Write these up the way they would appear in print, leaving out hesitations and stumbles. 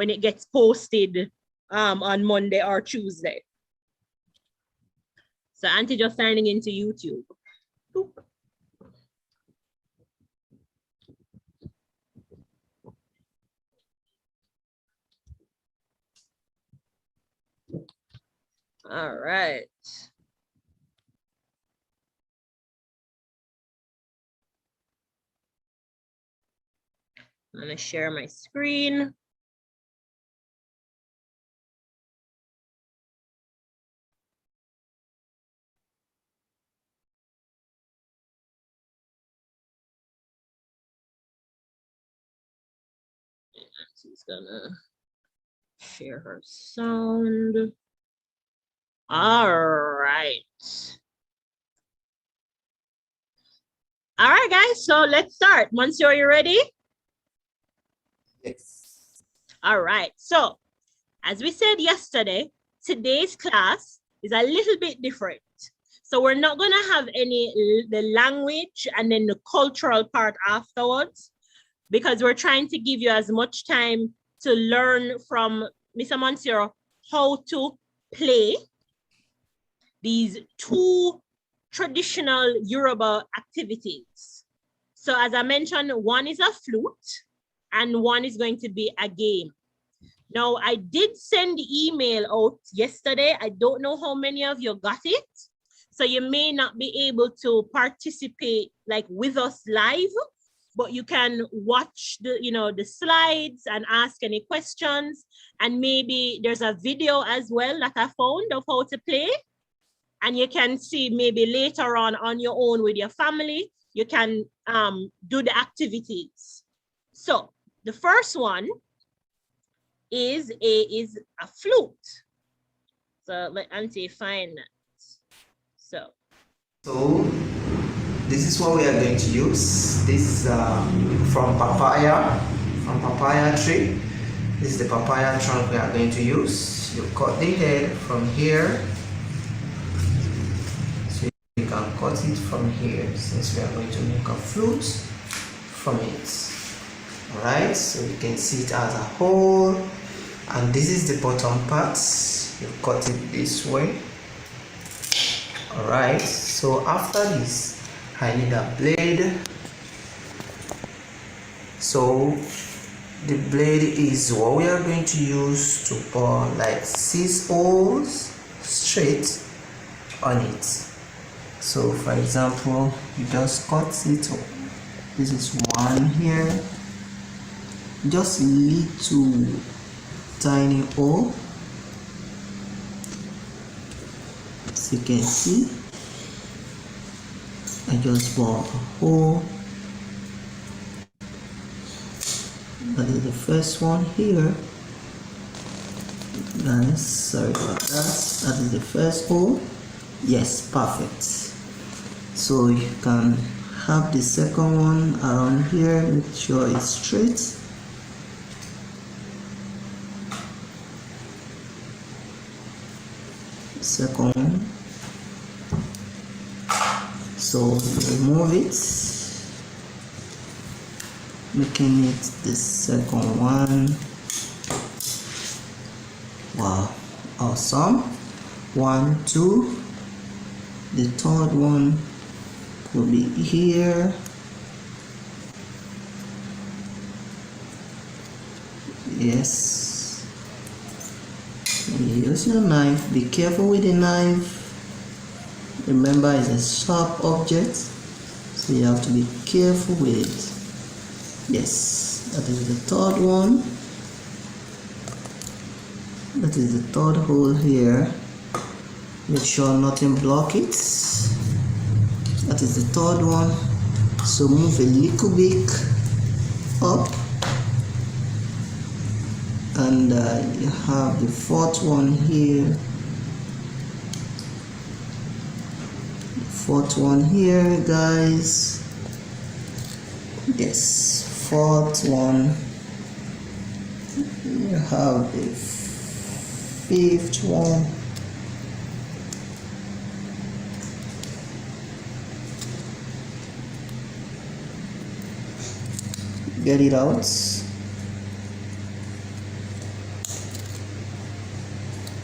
when it gets posted on Monday or Tuesday. So Auntie just signing into YouTube. Boop. All right. I'm gonna share my screen. She's gonna share her sound. All right. All right, guys, so let's start. Monsieur, are you ready? Yes. All right, so as we said yesterday, today's class is a little bit different. So we're not gonna have the language and then the cultural part afterwards, because we're trying to give you as much time to learn from Mr. Monsieur how to play these two traditional Yoruba activities. So as I mentioned, one is a flute and one is going to be a game. Now, I did send the email out yesterday. I don't know how many of you got it. So you may not be able to participate like with us live, but you can watch the slides and ask any questions. And maybe there's a video as well that I found of how to play. And you can see maybe later on your own with your family, you can do the activities. So the first one is a flute. So let Auntie find that. So This is what we are going to use. This is from papaya tree. This is the papaya trunk we are going to use. You cut the head from here. You can cut it from here since we are going to make a flute from it. Alright, so you can see it as a whole, and this is the bottom part. You cut it this way. Alright, so after this I need a blade. So the blade is what we are going to use to pour like 6 holes straight on it. So for example, you just cut it. This is one here, just little tiny hole, as you can see. I just bore a hole. That is the first one here. Guys, sorry about that. That is the first hole. Yes, perfect. So you can have the second one around here. Make sure it's straight. Second one. So remove it, making it the second one. Wow, awesome. 1, 2. The third one will be here. Yes. Use your knife. Be careful with the knife. Remember, it's a sharp object, so you have to be careful with it. Yes, that is the third one. That is the third hole here. Make sure nothing block it. That is the third one. So move a little bit up, and you have the fourth one here. Fourth one here, guys. Yes, fourth one. You have the fifth one. Get it out.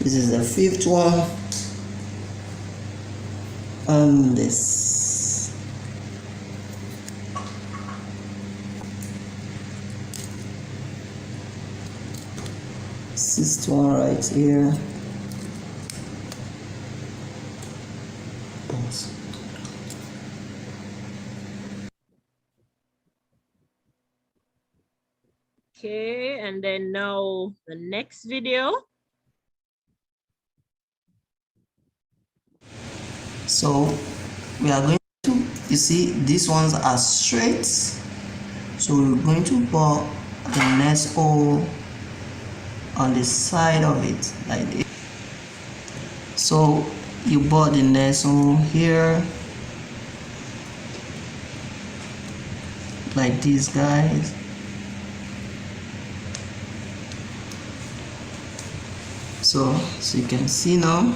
This is the fifth one. And this. Sixth one right here. Pause. Okay, and then now the next video. So we are going to, you see, these ones are straight. So we're going to pour the next hole on the side of it like this. So you bought the next hole here like these guys. So you can see now,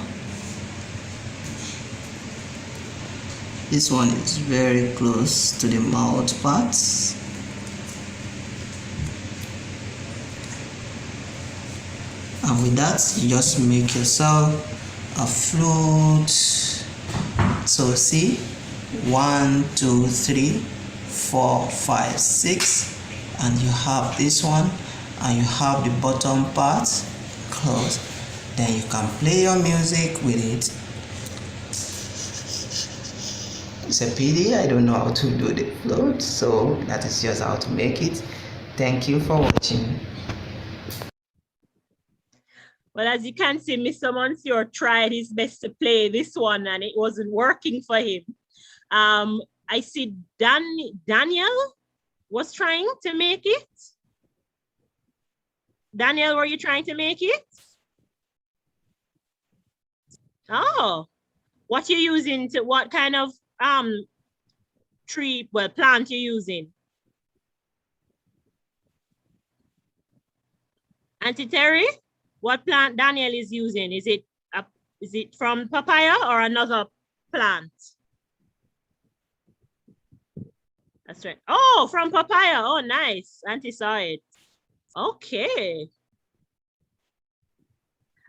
this one is very close to the mouth parts. And with that, you just make yourself a flute. So see, 1, 2, 3, 4, 5, 6, and you have this one, and you have the bottom part closed. Then you can play your music with it. It's a pity I don't know how to do the flute, so that is just how to make it. Thank you for watching. Well, as you can see, Mr. Monsieur tried his best to play this one and it wasn't working for him. I see Daniel was trying to make it. Daniel, were you trying to make it? Oh, what you using to, what kind of plant you using? Auntie Terry, what plant Daniel is using? Is it from papaya or another plant? That's right. Oh, from papaya. Oh, nice. Auntie saw it. Okay.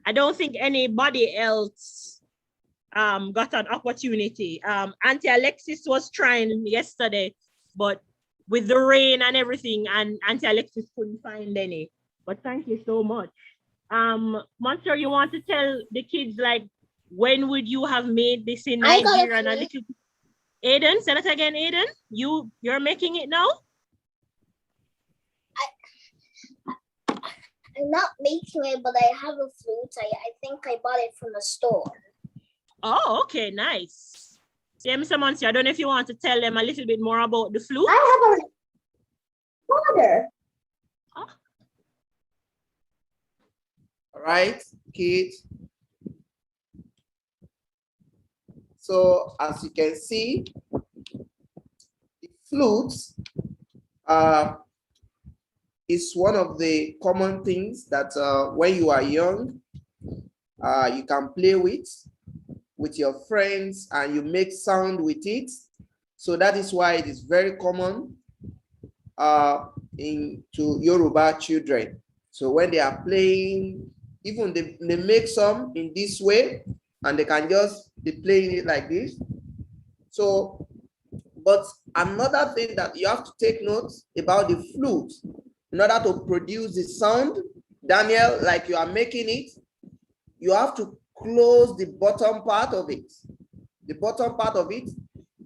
I don't think anybody else got an opportunity. Auntie Alexis was trying yesterday, but with the rain and everything, and Auntie Alexis couldn't find any. But thank you so much. Monsieur, you want to tell the kids, like, when would you have made this in Nigeria and a little? Aiden, say that again, Aiden. You're making it now? I'm not making it, but I have a flute. I think I bought it from the store. Oh, okay, nice. Yeah, Mr. Monsieur, I don't know if you want to tell them a little bit more about the flute. I have a water. Oh. All right, kids. So as you can see, the flute is one of the common things that when you are young, you can play with your friends and you make sound with it. So that is why it is very common to Yoruba children. So when they are playing, even they make some in this way, and they can just be playing it like this. So, but another thing that you have to take note about the flute, in order to produce the sound, Daniel, like you are making it, you have to close the bottom part of it. The bottom part of it,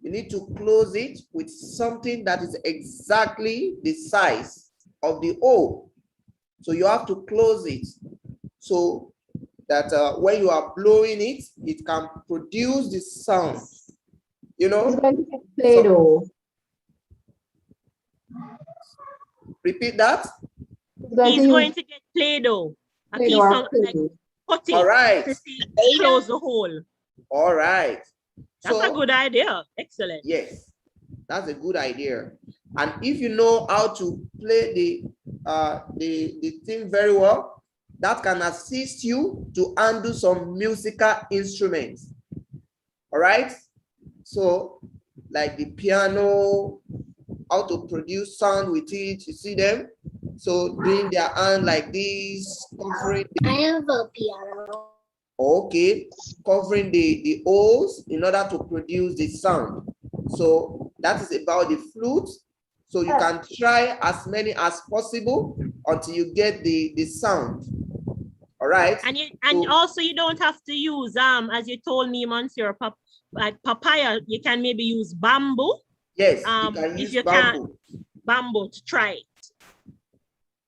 you need to close it with something that is exactly the size of the hole. So you have to close it so that when you are blowing it, it can produce the sound. You know? It's going to get Play-Doh. Repeat that. He's going to get Play-Doh. A piece of like putty. All right. To see, close the hole. All right. That's a good idea. Excellent. Yes, that's a good idea. And if you know how to play the thing very well, that can assist you to handle some musical instruments. All right. So like the piano, how to produce sound with it, you see them? So doing their hand like this, covering. I have a piano. Okay, covering the holes in order to produce the sound. So that is about the flute. So you can try as many as possible until you get the sound. All right. And also you don't have to use as you told me, Monsieur, like papaya. You can maybe use bamboo. Yes, you can use bamboo. Bamboo to try it.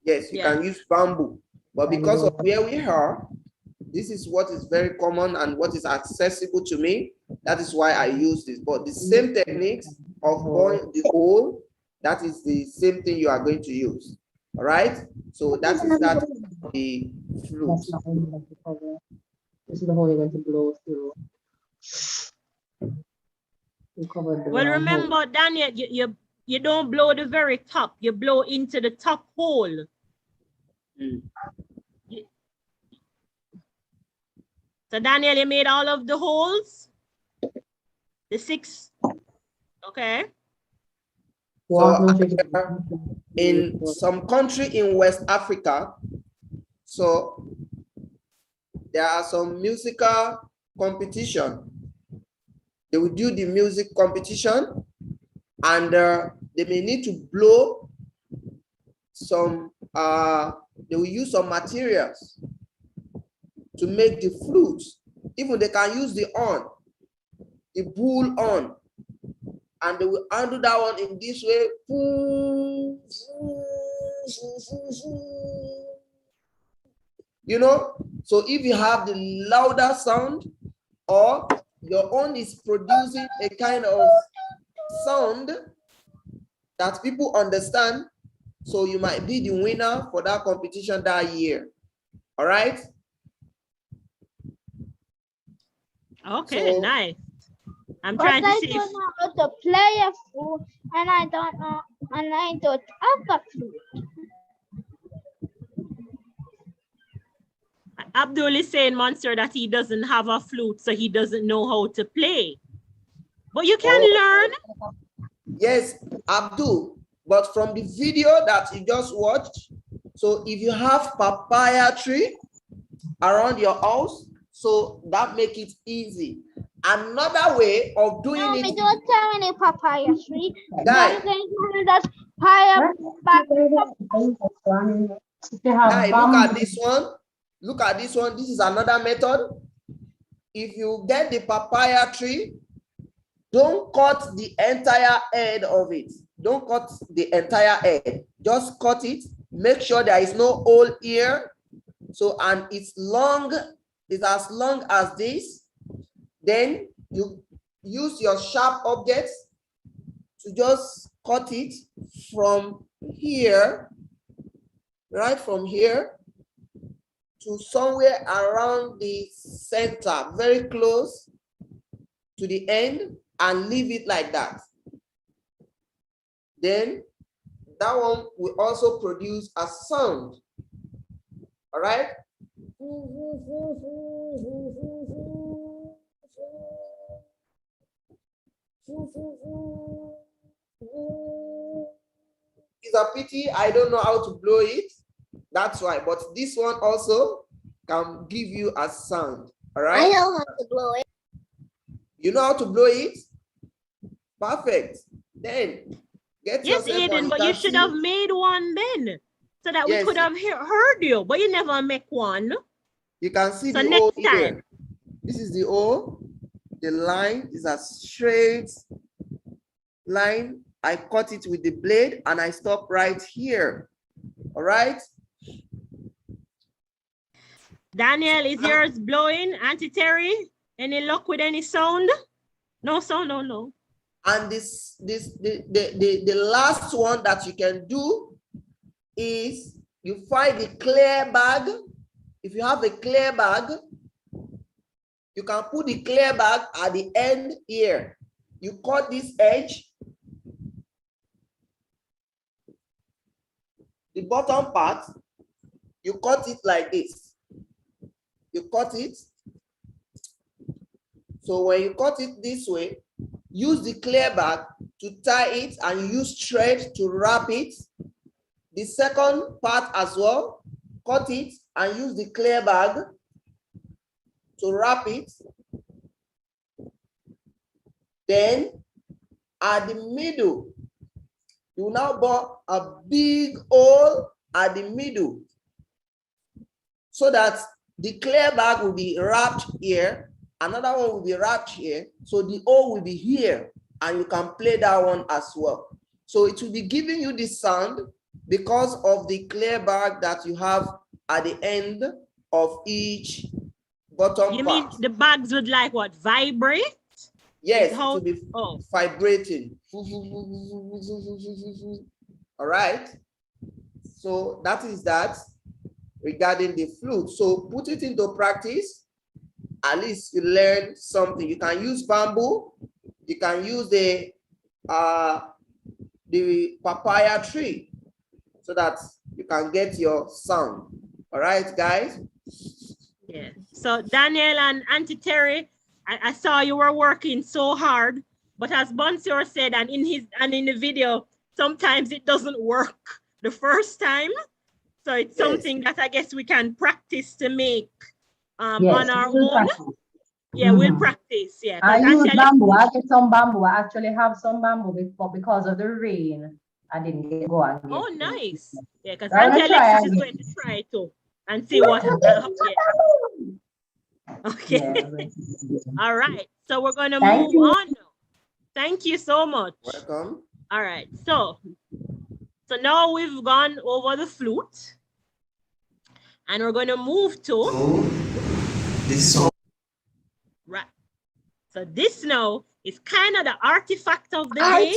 Yes, you can use bamboo. But because of where we are, this is what is very common and what is accessible to me. That is why I use this. But the same techniques of boring the hole, that is the same thing you are going to use. All right. So that is that the flute. This is the hole you're going to blow through. Well, remember, Daniel, you don't blow the very top. You blow into the top hole. So Daniel, you made all of the holes? The 6? Okay. So in some country in West Africa, so there are some musical competition. They will do the music competition, and they may need to blow some, they will use some materials to make the flute. Even they can use the horn, the bull horn, and they will handle that one in this way. You know, so if you have the louder sound, or your own is producing a kind of sound that people understand, so you might be the winner for that competition that year. All right. Okay, so, nice. I'm but trying to see. I don't know how to play a flute, and I don't know, and I don't have a flute. Abdul is saying, Monsieur, that he doesn't have a flute, so he doesn't know how to play. But you can learn. Yes, Abdul. But from the video that you just watched, so if you have papaya tree around your house, so that make it easy. Another way of doing it. We don't have any papaya tree. Guys, look at this one. Look at this one. This is another method. If you get the papaya tree, don't cut the entire head of it. Don't cut the entire head. Just cut it. Make sure there is no hole here. So, and it's long, it's as long as this. Then you use your sharp objects to just cut it from here, right from here, to somewhere around the center, very close to the end, and leave it like that. Then that one will also produce a sound. All right. It's a pity I don't know how to blow it. That's why. But this one also can give you a sound. All right. I know how to blow it. You know how to blow it? Perfect. Then get yourself. Yes, Aiden, but you should have made one then, so that we could have heard you. But you never make one. You can see the O here. This is the O. The line is a straight line. I cut it with the blade and I stop right here. All right. Daniel, is yours blowing? Auntie Terry, any luck with any sound? No sound, no. And the last one that you can do is you find the clear bag. If you have a clear bag, you can put the clear bag at the end here. You cut this edge. The bottom part, you cut it like this. You cut it. So when you cut it this way, use the clear bag to tie it and use thread to wrap it. The second part as well, cut it and use the clear bag to wrap it. Then at the middle, you now bore a big hole at the middle so that the clear bag will be wrapped here. Another one will be wrapped here. So the hole will be here and you can play that one as well. So it will be giving you the sound because of the clear bag that you have at the end of each bottom You part. mean the bags would like what? Vibrate? Yes, How, it will be vibrating. All right. So that is that regarding the flute. So put it into practice. At least you learn something. You can use bamboo. You can use the papaya tree so that you can get your sound. All right, guys. yeah. So Daniel and Auntie Terry, I saw you were working so hard, but as Bonsior said, and in the video, sometimes it doesn't work the first time. So it's something that I guess we can practice to make on our own. Practice. Yeah, we'll practice. Yeah. I use bamboo. I get some bamboo. I actually have some bamboo before because of the rain. I didn't get go on. Oh, nice. Yeah, because Auntie Alexis is going to try too and see what happens. Okay. Yeah. All right. So we're going to move on now. Thank you so much. Welcome. All right. So now we've gone over the flute and we're going to move to this song. Right. So this now is kind of the artifact of the day.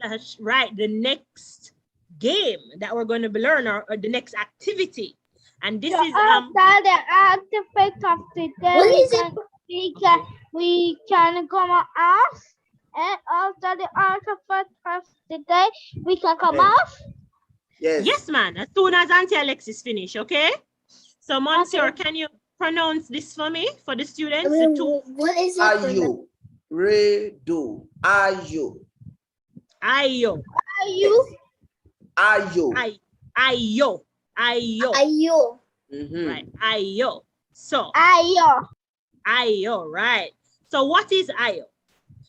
That's right. The next game that we're going to be learning or the next activity. And this is after the artifact of the day, we can come off. And after the artifact of the day, we can come off. Yes. Yes, man. As soon as Auntie Alexis finish, okay? So Monsieur, can you pronounce this for me for the students? What is it? Ayo, re, do, ayo. Ayo. Ayo. Ayo. Ayo. Ayo. Ayo. Right. Ayo. So. Ayo. Ayo. Right. So what is Ayo?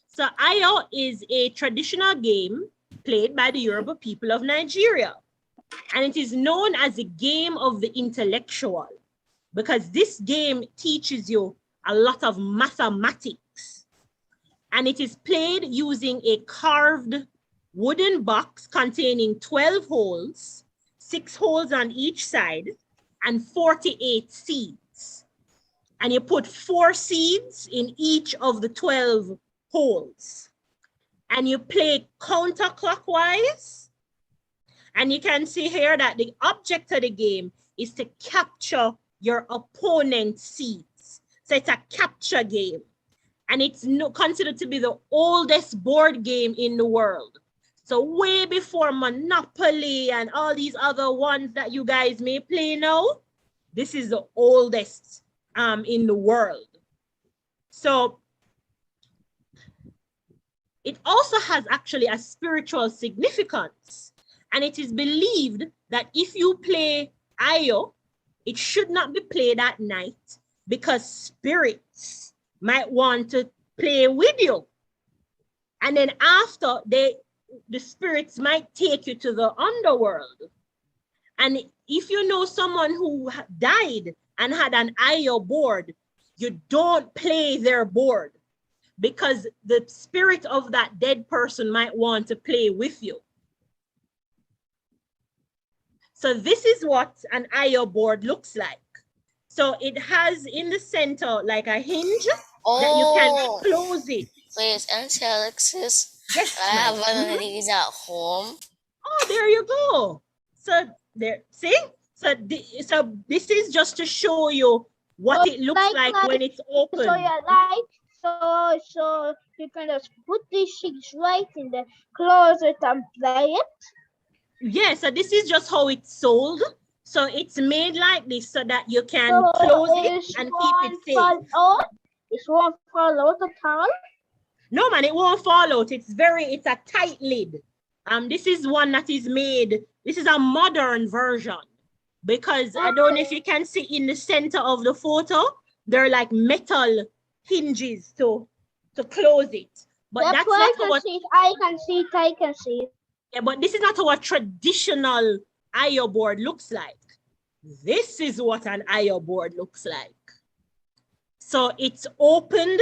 So Ayo is a traditional game played by the Yoruba people of Nigeria. And it is known as a game of the intellectual because this game teaches you a lot of mathematics. And it is played using a carved wooden box containing 12 holes, 6 holes on each side, and 48 seeds. And you put 4 seeds in each of the 12 holes. And you play counterclockwise. And you can see here that the object of the game is to capture your opponent's seeds. So it's a capture game. And it's considered to be the oldest board game in the world. So way before Monopoly and all these other ones that you guys may play now, this is the oldest in the world. So it also has actually a spiritual significance. And it is believed that if you play Ayo, it should not be played at night because spirits might want to play with you. And then after, the spirits might take you to the underworld. And if you know someone who died and had an Ayo board, you don't play their board because the spirit of that dead person might want to play with you. So this is what an Ayo board looks like. So it has in the center like a hinge that you can close it. Please, Auntie Alexis, yes, I have one of these at home. Oh, there you go. So there, see? So this is just to show you what it looks like when it's open. So you like, so you can just put these sheets right in the closet and play it. Yeah, so this is just how it's sold. So it's made like this so that you can close it and keep it safe. It won't fall out at all? No, man, it won't fall out. It's a tight lid. This is one that is made, this is a modern version because I don't know if you can see in the center of the photo, they're like metal hinges to close it. But that's why not I how can see it. I can see it. I can see it. yeah, but this is not how a traditional IO board looks like. This is what an IO board looks like. So it's opened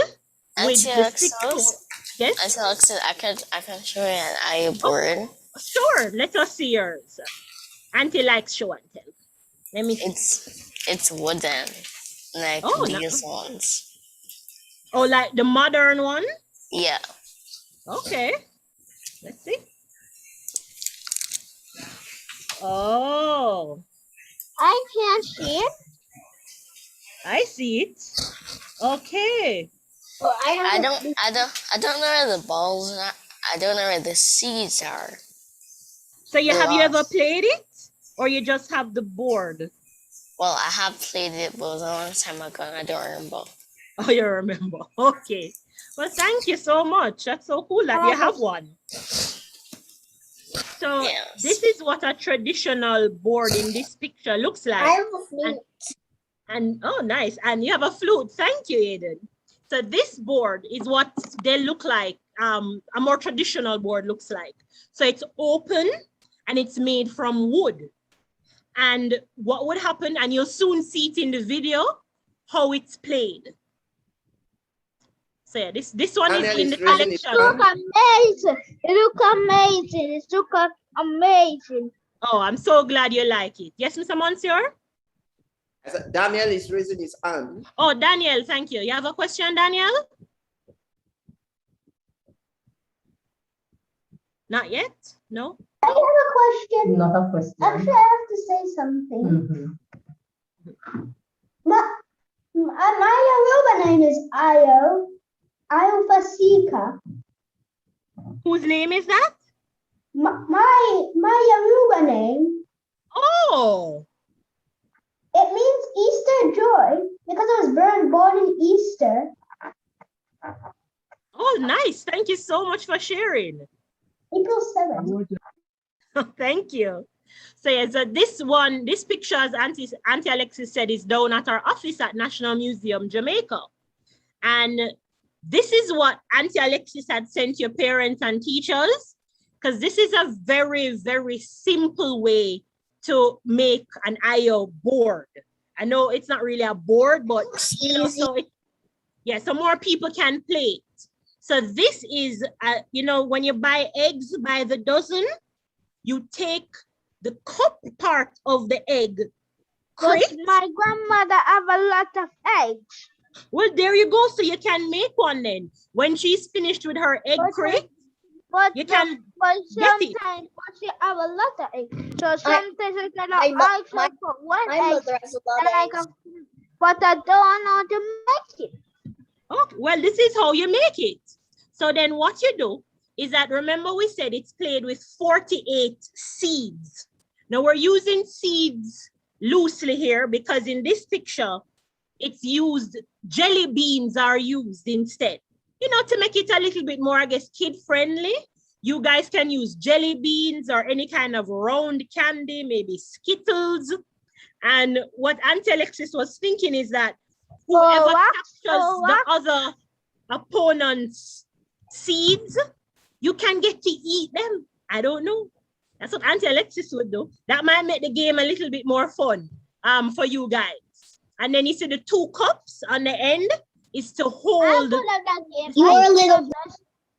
with the 6 holes. Yes? Auntie Alexis, I can show you an IO board. Sure, let us see yours. Auntie likes show and tell. Let me see. It's wooden, like these ones. Oh, like the modern one? Yeah. Okay. Let's see. Oh. I can't see it. I see it. Okay. Oh, I don't know where the balls are. I don't know where the seeds are. So have you ever played it? Or you just have the board? Well, I have played it, but it was a long time ago and I don't remember. Oh, you remember. Okay. Well, thank you so much. That's so cool that you have one. So yes. This is what a traditional board in this picture looks like. I have a flute. And oh, nice. And you have a flute. Thank you, Aiden. So this board is what they look like. A more traditional board looks like. So it's open and it's made from wood. And what would happen, and you'll soon see it in the video, how it's played. So yeah, this one is in the collection. It looks amazing. It looks amazing. It looks amazing. Oh, I'm so glad you like it. Yes, Mr. Monsieur? Daniel is raising his hand. Oh, Daniel, thank you. You have a question, Daniel? Not yet? No? I have a question. Not a question. Actually, I have to say something. My Yoruba name is Ayo Fasika. Whose name is that? My Yoruba name. Oh. It means Easter joy because I was born in Easter. Oh, nice. Thank you so much for sharing. April 7th. Thank you. So yeah, so this picture, as Auntie Alexis said, is down at our office at National Museum, Jamaica. And this is what Auntie Alexis had sent your parents and teachers, because this is a very, very simple way to make an IO board. I know it's not really a board, but you know, so more people can play it. So this is, you know, when you buy eggs by the dozen, you take the cup part of the egg. But my grandmother have a lot of eggs. Well, there you go. So you can make one then. When she's finished with her egg crate, you can get it. But she have a lot of eggs. So sometimes I cannot ask for one egg. But I don't know how to make it. Oh, well, this is how you make it. So then what you do is that, remember we said it's played with 48 seeds. Now we're using seeds loosely here because in this picture, it's used, jelly beans are used instead. You know, to make it a little bit more, I guess, kid-friendly. You guys can use jelly beans or any kind of round candy, maybe Skittles. And what Auntie Alexis was thinking is that whoever captures the other opponent's seeds, you can get to eat them. I don't know. That's what Auntie Alexis would do. That might make the game a little bit more fun for you guys. And then you see the 2 cups on the end is to hold. You're a little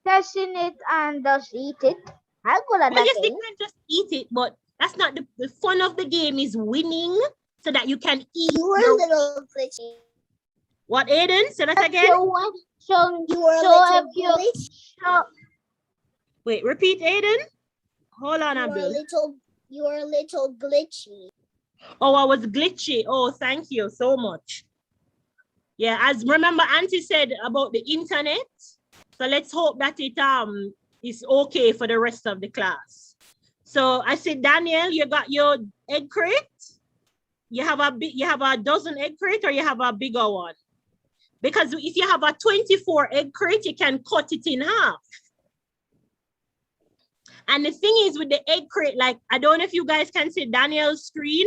touching it and just eat it. I'm good at that Yes, game. you can just eat it, but that's not the fun of the game is winning so that you can eat. You were a little glitchy. What, Aiden? Say that again. So you were a little glitchy. Wait, repeat, Aiden. Hold on, Abdul. You were a little glitchy. Oh, I was glitchy. Oh, thank you so much. Yeah, as remember Auntie said about the internet. So let's hope that it is okay for the rest of the class. So I said, Daniel, you got your egg crate? You have a dozen egg crate or you have a bigger one? Because if you have a 24 egg crate, you can cut it in half. And the thing is with the egg crate, like, I don't know if you guys can see Daniel's screen.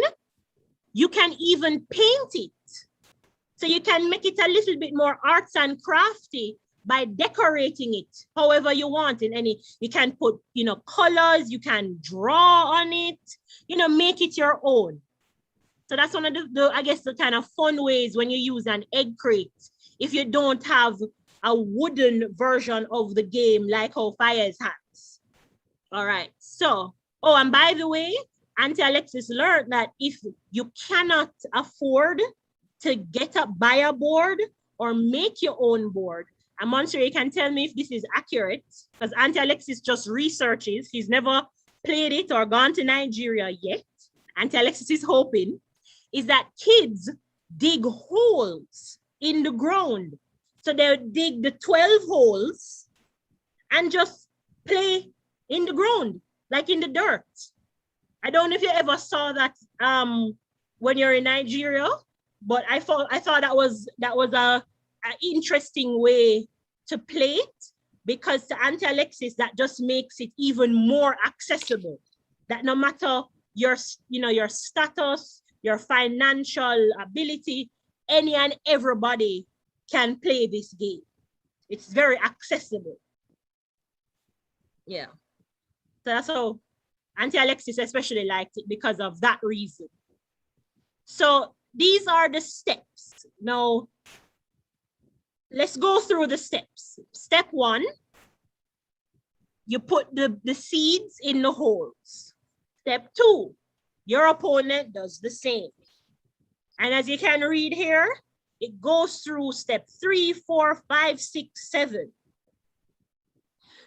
You can even paint it. So you can make it a little bit more arts and crafty by decorating it however you want. You can put, colors, you can draw on it, make it your own. So that's one of I guess, the kind of fun ways when you use an egg crate, if you don't have a wooden version of the game like how Fires has. All right. So, and by the way, Auntie Alexis learned that if you cannot afford to buy a board or make your own board, I'm sure you can tell me if this is accurate, because Auntie Alexis just researches. She's never played it or gone to Nigeria yet. Auntie Alexis is hoping, is that kids dig holes in the ground. So they'll dig the 12 holes and just play in the ground, like in the dirt. I don't know if you ever saw that when you're in Nigeria, but I thought that was a interesting way to play it, because to Auntie Alexis, that just makes it even more accessible. That no matter your status, your financial ability, any and everybody can play this game. It's very accessible. Yeah. So that's how Auntie Alexis especially liked it, because of that reason. So these are the steps. Now, let's go through the steps. Step 1, you put the seeds in the holes. Step 2, your opponent does the same. And as you can read here, it goes through step 3, 4, 5, 6, 7.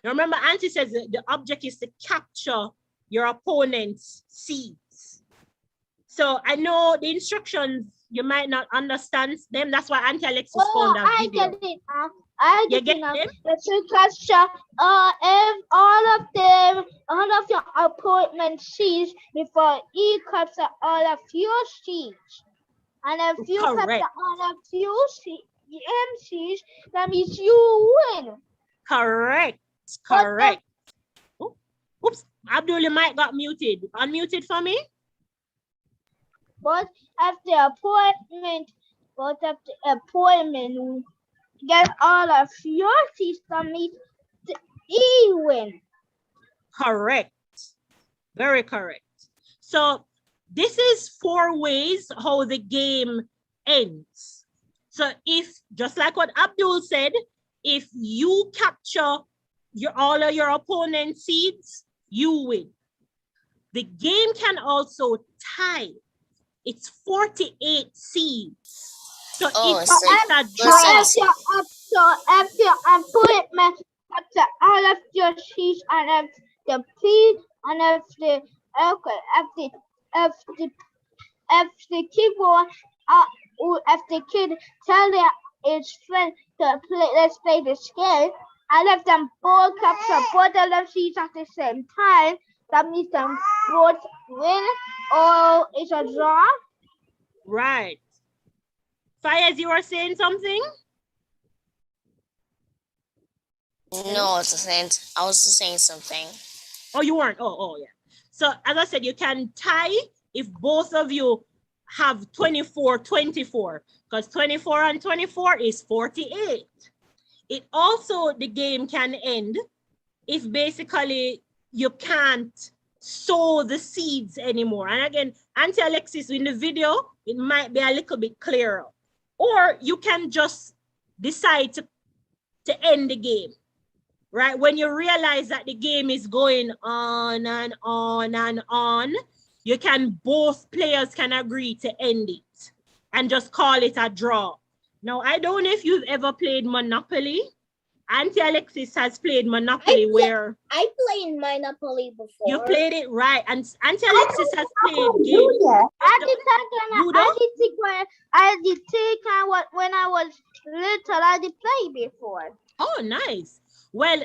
Now remember, Auntie says that the object is to capture your opponent's seeds. So I know the instructions, you might not understand them. That's why Auntie Alexis found that video. I get it now. I You get it get now. them? Let's capture if all of your opponent seeds before you capture all of your seeds. And if you Correct. capture all of your seeds, that means you win. Correct. Correct. Oh, oops, Abdul, your mic got muted. Unmuted for me? But if the opponent get all of your seeds, that means he win. Correct. Very correct. So this is 4 ways how the game ends. So if, just like what Abdul said, if you capture all of your opponent's seeds, you win. The game can also tie. It's 48 seeds. So if your opponent capture all of your seeds, and if the kid tell his friend to play, let's play this game, and if them both capture both of them seeds at the same time, that means them both win, or it's a draw. Right. Fayez, you were saying something? No, I was just saying something. Oh, you weren't? Oh, yeah. So as I said, you can tie if both of you have 24, 24, because 24 and 24 is 48. It also, the game can end if basically you can't sow the seeds anymore. And again, Auntie Alexis, in the video, it might be a little bit clearer. Or you can just decide to end the game, right? When you realize that the game is going on and on and on, both players can agree to end it and just call it a draw. Now, I don't know if you've ever played Monopoly. Auntie Alexis has played Monopoly I played Monopoly before. You played it, right. And Auntie Alexis has played games. I did take when I was little, I did play before. Oh, nice. Well,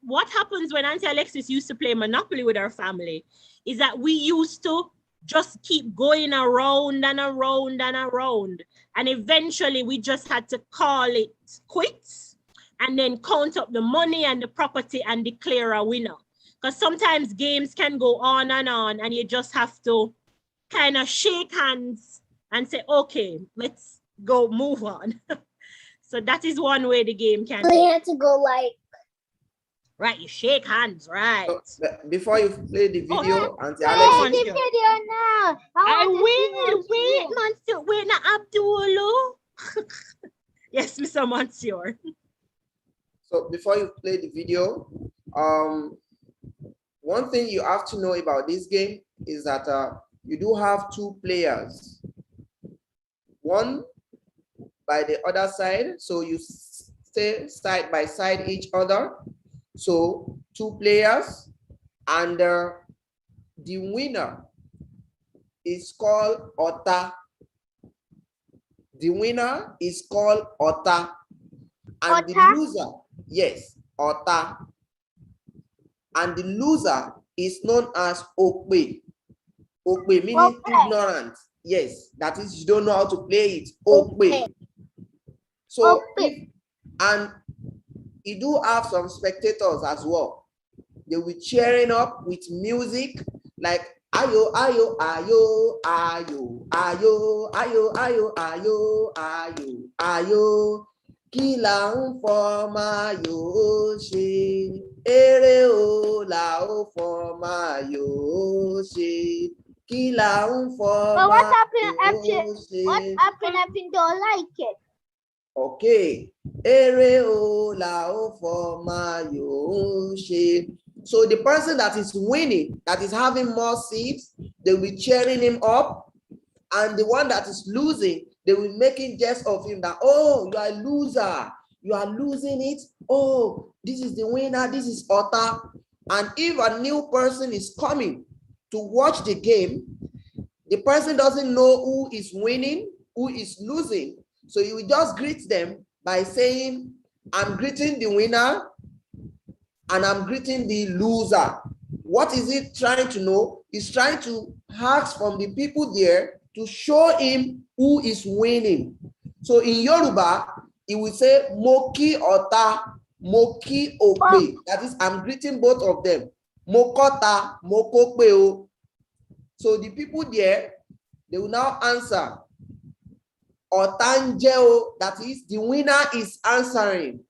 what happens when Auntie Alexis used to play Monopoly with her family is that we used to just keep going around and around and around. And eventually we just had to call it quits and then count up the money and the property and declare a winner. Because sometimes games can go on and you just have to kind of shake hands and say, okay, let's go move on. So that is one way the game can We be. had to go like. Right, you shake hands, right? So, before you play the Oh, video, Auntie Play Mr. Alex, the Monsieur. video now. I want to see will. what you do. Monsieur. Wait, not Abdul. Yes, Mr. Monsieur. so before you play the video, one thing you have to know about this game is that you do have two players, one by the other side, so you stay side by side each other. So two players, and the winner is called Ota. The winner is called Ota, and the Ota? loser, yes, Ota, and the loser is known as Okpe. Okpe meaning Okpe. ignorant. Yes, that is, you don't know how to play it. Okpe. So and you do have some spectators as well. They will cheering up with music like ayo ayo ayo ayo ayo ayo ayo ayo ayo ayo kí là ń fọmọ ayò ṣe, eré o là ó fọmọ ayò ṣe, kí là ń But fọmọ what happened ayò after? What ṣe. happened if you don't like it? Okay, ere o la o fọmọ ayò ṣe. So the person that is winning, that is having more seats, they will be cheering him up, and the one that is losing, they will making jest of him that, oh, you are a loser, you are losing it. Oh, this is the winner, this is Ota. And if a new person is coming to watch the game, the person doesn't know who is winning, who is losing. So you will just greet them by saying, I'm greeting the winner and I'm greeting the loser. What is it trying to know? It's trying to ask from the people there to show him who is winning. So in Yoruba, he will say, Moki Ota, Moki Okpe. That is, I'm greeting both of them. Mokota, Mokokpeo. So the people there, they will now answer. Otanjeo, that is, the winner is answering.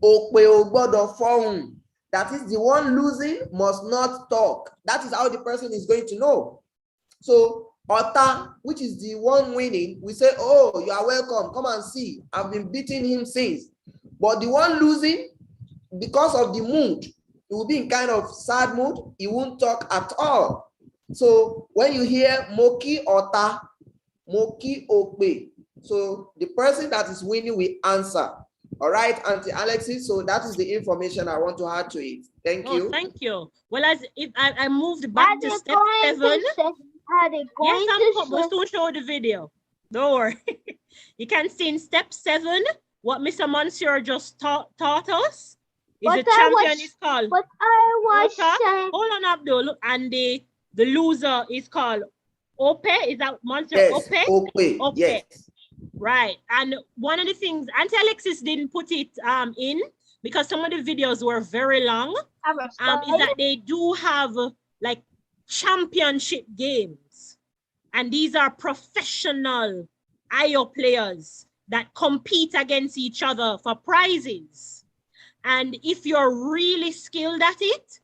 Okpeo gbọ́dọ̀ fọhùn. That is, the one losing must not talk. That is how the person is going to know. So Ota, which is the one winning, we say, oh, you are welcome, come and see. I've been beating him since. But the one losing, because of the mood, he will be in kind of sad mood. He won't talk at all. So when you hear Moki Ota, Moki Okpe, so the person that is winning will answer. All right, Auntie Alexis, so that is the information I want to add to it. Thank you. Thank you. Well, as if I moved back to step 7. Are they going We'll soon show the video. Don't worry. You can see in step 7 what Mr. Monsieur just taught us. Is the champion is called. But I was saying. Hold on, Abdul. Look, and the loser is called Ope. Is that Monsieur? Yes, Ope? Ope. Yes. Right. And one of the things, Auntie Alexis didn't put it in because some of the videos were very long, is that they do have like championship games. And these are professional IO players that compete against each other for prizes. And if you're really skilled at it,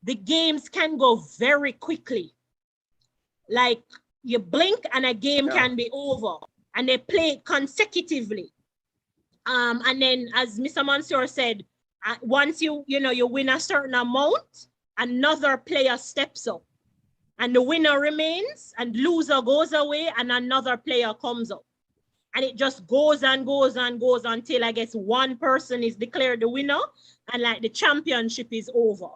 the games can go very quickly. Like you blink and a game can be over. And they play it consecutively. And then, as Mr. Monsieur said, once you win a certain amount, another player steps up. And the winner remains, and loser goes away, and another player comes up. And it just goes and goes and goes until I guess one person is declared the winner, and like the championship is over.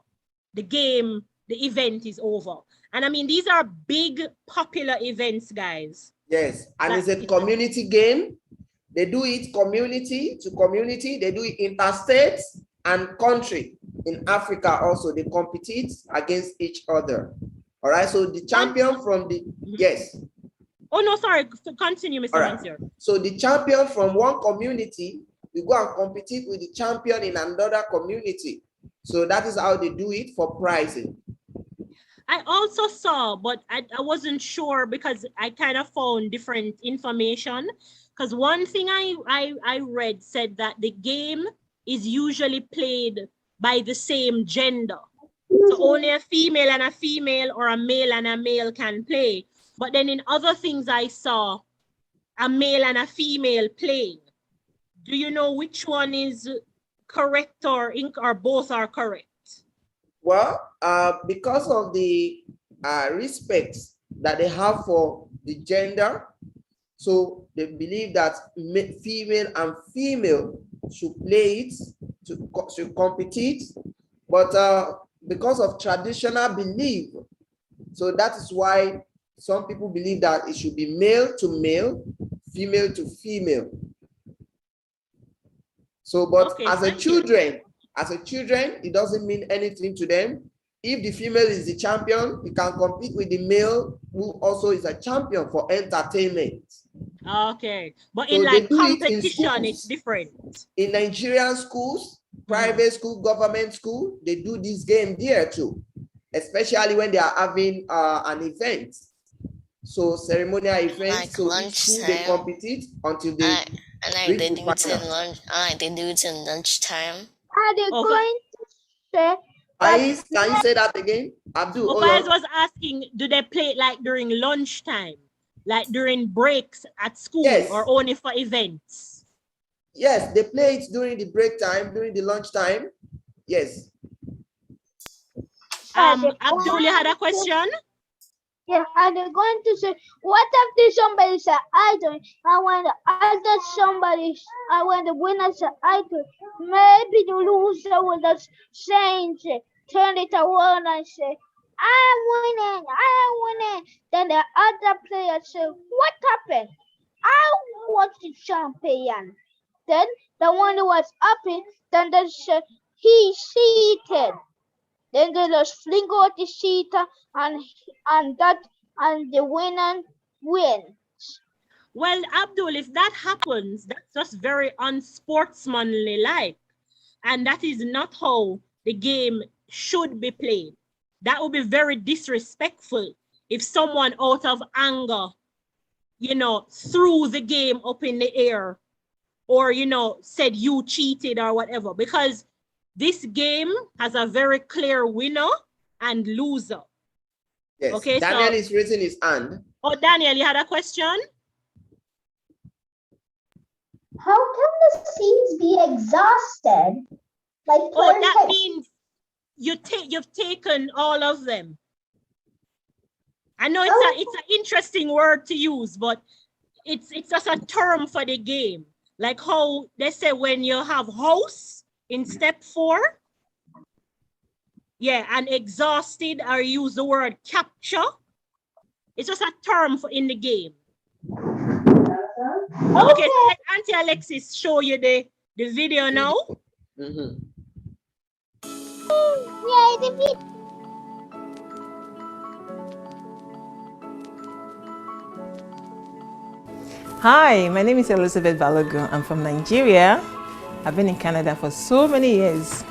The game, the event is over. And I mean, these are big, popular events, guys. Yes, and it's a community game. They do it community to community. They do it interstate and country. In Africa also, they compete against each other. All right, so the champion from the, yes. Oh, no, sorry, continue, Mr. Monsieur. So the champion from one community, we go and compete with the champion in another community. So that is how they do it for pricing. I also saw, but I wasn't sure because I kind of found different information. Because one thing I read said that the game is usually played by the same gender. So only a female and a female or a male and a male can play. But then in other things I saw, a male and a female playing. Do you know which one is correct or both are correct? Well, because of the respect that they have for the gender, so they believe that female and female should play it, should compete, but because of traditional belief, so that is why some people believe that it should be male to male, female to female. So, but Okay, as a children, it doesn't mean anything to them. If the female is the champion, you can compete with the male who also is a champion for entertainment. Okay, but So in they like do it in competition, it's schools. different. In Nigerian schools, private school, government school, they do this game there too, especially when they are having an event. So ceremonial events, Like so each school they lunchtime. compete until they And like reach they the do it in final. lunch. They do it in lunchtime. Are they Oh, going to say Can you say that again? Abdul, hold Faiz on. was asking, do they play it like during lunchtime, like during breaks at school, Yes. or only for events? Yes, they play it during the break time, during the lunch time. Yes. Abdul, you had a question? Yeah, and they're going to say, what if somebody said I don't? I want the other somebody, I want the winner say I do. Maybe the loser will just change it, turn it around and say, I'm winning. Then the other player say, what happened? I was the champion. Then the one who was happy, then they say, he seated. Then they just fling out the seat and the winner wins. Well, Abdul, if that happens, that's just very unsportsmanly like. And that is not how the game should be played. That would be very disrespectful if someone out of anger, threw the game up in the air or, said you cheated or whatever, because this game has a very clear winner and loser. Yes. Okay, Daniel is raising his hand. Oh, Daniel, you had a question? How can the seeds be exhausted? That means you've taken all of them. I know it's an interesting word to use, but it's just a term for the game. Like how they say when you have house in step 4. Yeah, and exhausted, or use the word capture. It's just a term in the game. Okay, so let Auntie Alexis show you the video now. Mm-hmm. Yay, the video. Hi, my name is Elizabeth Balogun. I'm from Nigeria. I've been in Canada for so many years.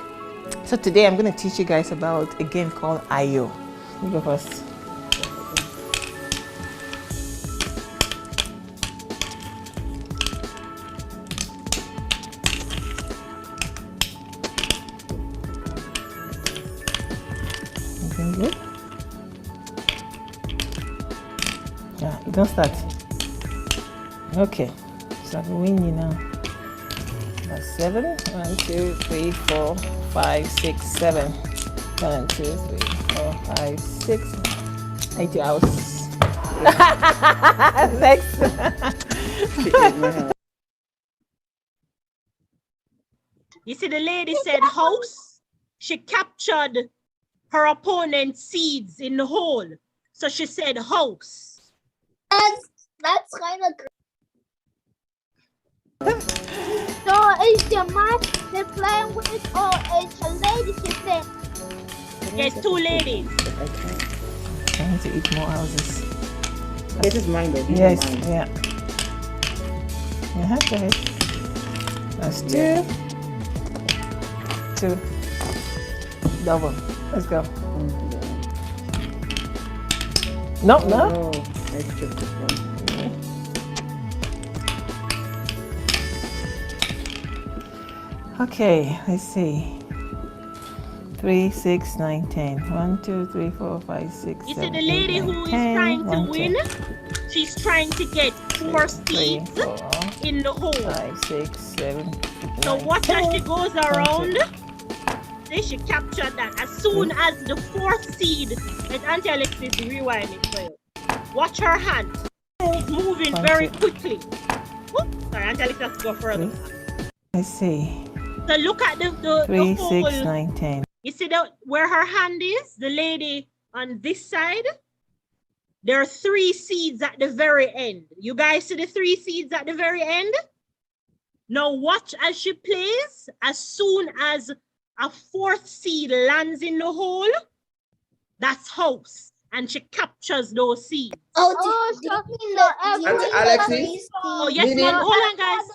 So today I'm going to teach you guys about a game called Ayo. You go first. Looking good? Yeah, don't start. Okay, so I'm winning now. That's 7. 1, 2, 3, 4, 5, 6, 7. 1, 2, 3, 4, 5, 6. 80 hours. Next. You see, the lady said house. She captured her opponent's seeds in the hole. So she said house. That's kind of great. So is the man they're playing with, or is a lady she's playing? There's 2 ladies. I need to eat more houses. This is mine though. Yes, yeah. Go ahead. That's 2. 2. Double. Let's go. No, Oh, no. no. I skipped this one. Okay, let's see. 3, 6, 9, 10. 1, 2, 3, 4, 5, 6, You see 7, the 8, lady 9, who is 10. trying to 1, 2, win? She's trying to get 4 3, seeds 4, in the hole. 5, 6, 7, So 9, watch as she 10. goes 1, 2. around. Then she captured that. As soon as the 4th seed, let Auntie Alexis rewind it for you. Watch her hand. It's moving 1, very 2. quickly. Whoop. Sorry, Auntie Alexis has to go further. Let's see. So look at the 3, hole. 6, 9, 10. You see where her hand is? The lady on this side? There are 3 seeds at the very end. You guys see the 3 seeds at the very end? Now watch as she plays. As soon as a 4th seed lands in the hole, that's house. And she captures those seeds. Oh, Oh, do you so- mean so that? Do you every- mean Alexis? that these Oh, seeds- yes, Meaning- ma'am. Hold on, guys.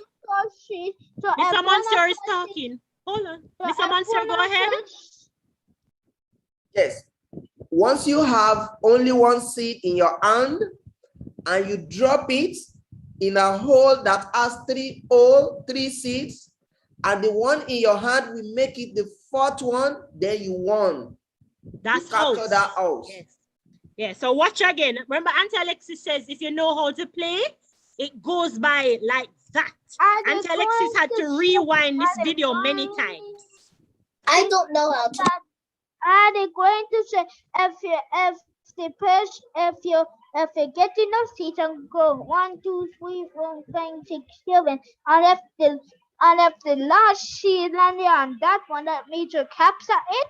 So Mr. everyone Monster is has- talking. Hold on. so Mr. Monster, everyone go ahead. has- Yes. Once you have only 1 seed in your hand and you drop it in a hole that has 3 seeds, and the one in your hand will make it the 4th one, then you won. That's You capture house. that house. Yes. Yeah, so watch again. Remember, Auntie Alexis says if you know how to play, it goes by like that. Are they Auntie Alexis going had to show- rewind this are they video many going- times. I don't know how to. Are they going to say if you get enough seats and go 1, 2, 3, 4, 5, 6, 7, and if the last seat landed on that one, that means you capture it.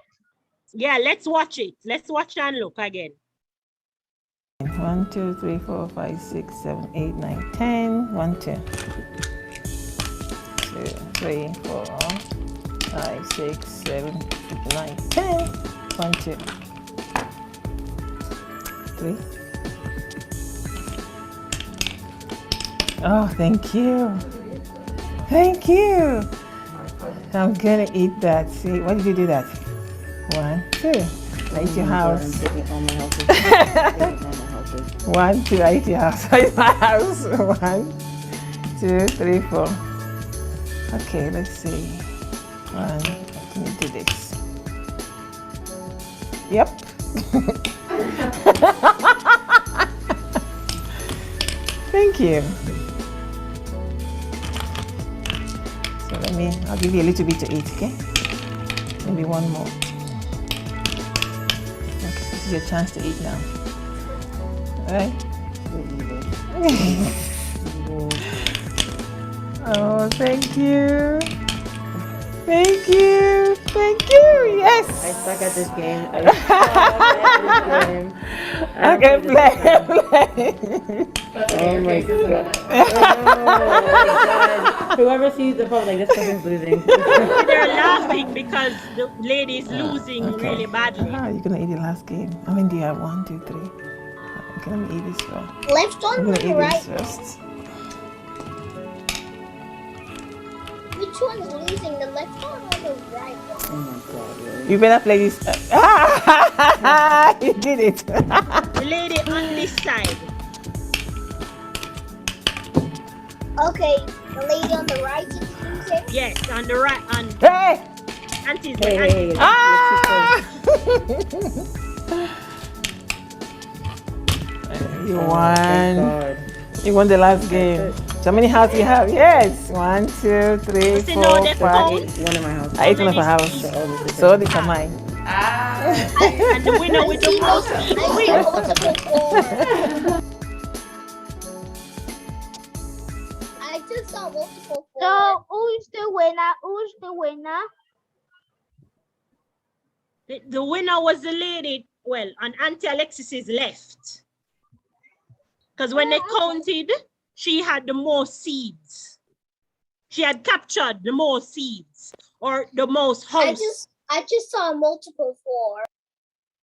Yeah, let's watch it. Let's watch and look again. 1, 2, 3, 4, 5, 6, 7, 8, 9, 10. 1, 2. 2, 3, 4, 5, 6, 7, 9, 10. 1, 2. 3. Oh, thank you. Thank you. I'm gonna eat that. See, why did you do that? 1, 2. I eat your house. I'm taking all my houses. I'm taking all my houses. 1, 2. I eat your house. I eat my house. 1, 2, 3, 4. Okay, let's see. 1. Let me do this. Yep. Thank you. So I'll give you a little bit to eat, okay? Maybe one more. Okay, this is your chance to eat now. All right? Oh, thank you. Thank you. Thank you. Yes. I suck at this game. I suck at this game. Okay, play. Oh my god. Oh my god. Whoever sees the phone, like, this person's losing. They're laughing because the lady is losing really badly. You're gonna eat the last game. How many do you have? 1, 2, 3. Okay, let me eat this first. Left I'm one gonna or eat right? this first. Which one's losing? The left one or the right one? Oh my god, really? You better play this. You did it. The lady on this side. Okay, the lady on the right is losing. Yes, on the right. On Hey! Auntie's Hey, way. hey, hey. You Oh, won. thank God. You won the last game. So many houses you have? Yes. 1, 2, 3, See, 4, no, they 5. count. One in my house. I ate one of her house. So all this is So these are mine. And the winner with the most seeds I see wins. multiple 4. I just saw multiple 4. So who's the winner? Who's the winner? The winner was the lady, well, on Auntie Alexis's left. Because when they counted, she had the most seeds. She had captured the most seeds or the most house. I just saw multiple 4.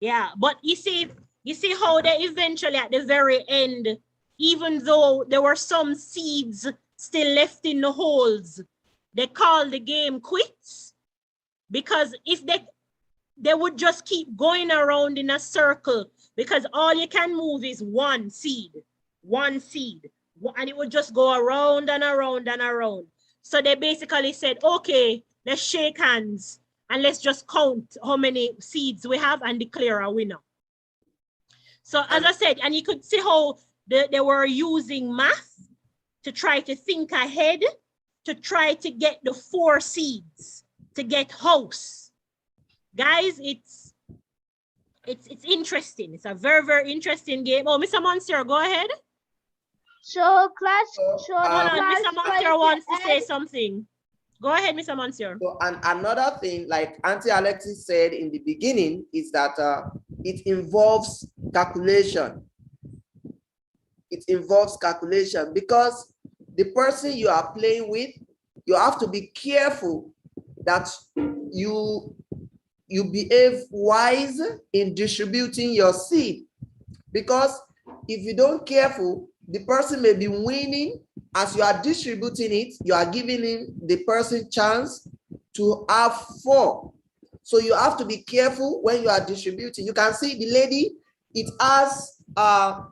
Yeah, but you see how they eventually at the very end, even though there were some seeds still left in the holes, they called the game quits. Because if they would just keep going around in a circle because all you can move is one seed, and it would just go around and around and around. So they basically said, okay, let's shake hands and let's just count how many seeds we have and declare a winner. So as I said, and you could see how they were using math to try to think ahead, to try to get the 4 seeds, to get house. Guys, it's interesting. It's a very, very interesting game. Oh, Mr. Monsieur, go ahead. So class, Hold on, Mr. Monsieur wants to say something. Go ahead, Mr. Monsieur. So, and another thing, like Auntie Alexis said in the beginning, is that it involves calculation. It involves calculation because the person you are playing with, you have to be careful that you behave wise in distributing your seed. Because if you don't careful, the person may be winning. As you are distributing it, you are giving the person chance to have 4. So you have to be careful when you are distributing. You can see the lady, it has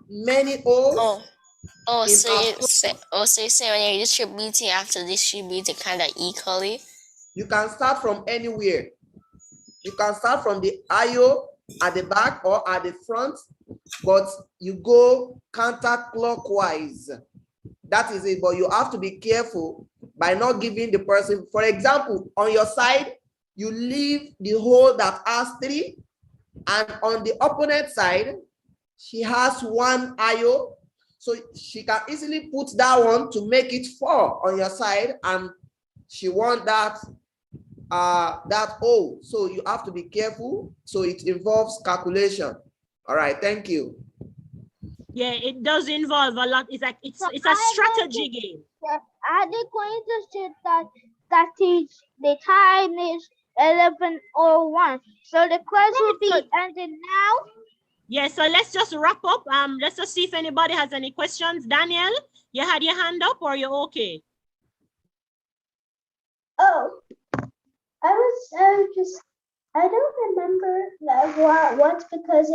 many O's. So you say when you're distributing, you have to distribute it kind of equally? You can start from anywhere. You can start from the IO at the back or at the front, but you go counterclockwise. That is it, but you have to be careful by not giving the person, for example, on your side, you leave the hole that has 3, and on the opponent side, she has 1 IO, so she can easily put that one to make it 4 on your side, and she wants that O. So you have to be careful. So it involves calculation. All right, thank you. Yeah, it does involve a lot. It's like it's a strategy game. Are they going to say that is the time is 11:01? So the class will be ending now. Yeah, so let's just wrap up. Let's just see if anybody has any questions. Daniel, you had your hand up, or you're okay? Oh, I don't remember what because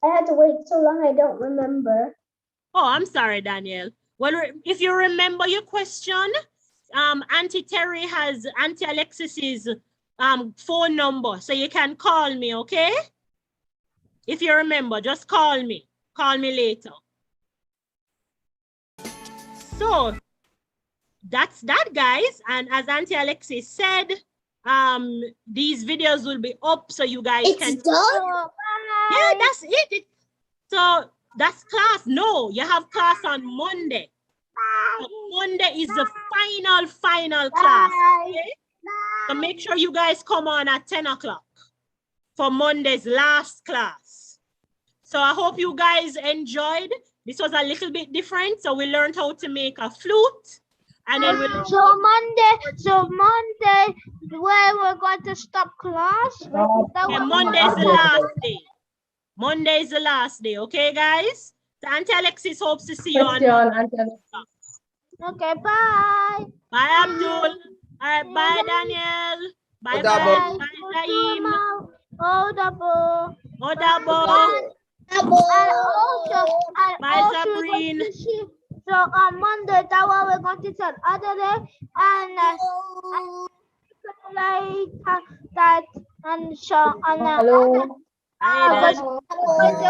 I had to wait so long. I don't remember. Oh, I'm sorry, Daniel. Well, if you remember your question, Auntie Terry has Auntie Alexis's phone number, so you can call me, okay? If you remember, just call me. Call me later. So that's that, guys. And as Auntie Alexis said, these videos will be up so you guys can. Done? Yeah, that's it. So that's class. No, you have class on Monday. So Monday is the final class. Okay? So make sure you guys come on at 10 o'clock for Monday's last class. So I hope you guys enjoyed. This was a little bit different. So we learned how to make a flute. And then So Monday, where we're going to stop class. And Monday is the last day. Monday is the last day, okay, guys? So Auntie Alexis hopes to see you on Monday. Okay, bye. Bye, Abdul. All right, bye, Daniel. Bye, Odabo. bye, Zaim. Odabo. Odabo. Bye, Sabrine. So on Monday, that one we're going to tell other day, and like that, and so on. Hello. I'll just let you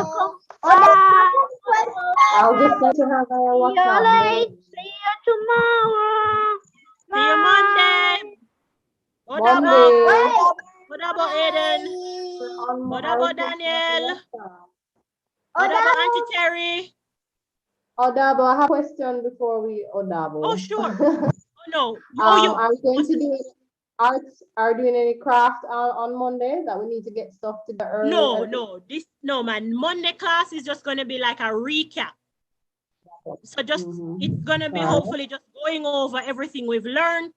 have a WhatsApp. See you tomorrow. See you Monday. Monday. What about Aiden? What about Daniel? What about Auntie Terry? Odabo, I have a question before we Odabo. Oh, sure. Oh, no. Are we going to do arts? Are doing any craft on Monday that we need to get stuff to the early? No, man. Monday class is just going to be like a recap. So just it's going to be hopefully just going over everything we've learned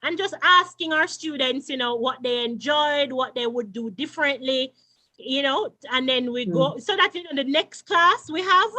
and just asking our students, you know, what they enjoyed, what they would do differently, you know, and then we go so that in the next class we have,